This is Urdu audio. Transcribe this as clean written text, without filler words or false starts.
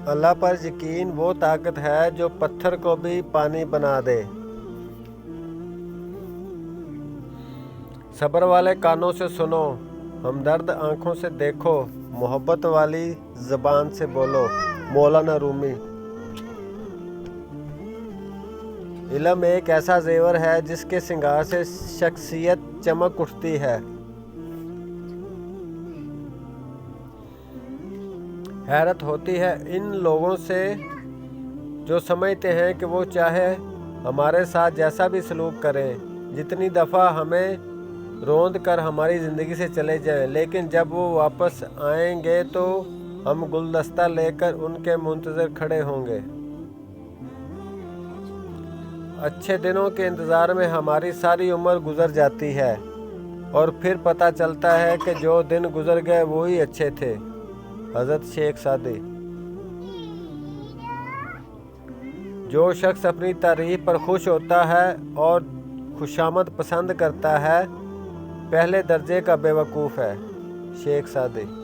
اللہ پر یقین وہ طاقت ہے جو پتھر کو بھی پانی بنا دے۔ صبر والے کانوں سے سنو، ہمدرد آنکھوں سے دیکھو، محبت والی زبان سے بولو۔ مولانا رومی۔ علم ایک ایسا زیور ہے جس کے سنگار سے شخصیت چمک اٹھتی ہے۔ حیرت ہوتی ہے ان لوگوں سے جو سمجھتے ہیں کہ وہ چاہے ہمارے ساتھ جیسا بھی سلوک کریں، جتنی دفعہ ہمیں روند کر ہماری زندگی سے چلے جائیں، لیکن جب وہ واپس آئیں گے تو ہم گلدستہ لے کر ان کے منتظر کھڑے ہوں گے۔ اچھے دنوں کے انتظار میں ہماری ساری عمر گزر جاتی ہے اور پھر پتہ چلتا ہے کہ جو دن گزر گئے وہی اچھے تھے۔ حضرت شیخ سعدی۔ جو شخص اپنی تعریف پر خوش ہوتا ہے اور خوشامد پسند کرتا ہے، پہلے درجے کا بے وقوف ہے۔ شیخ سعدی۔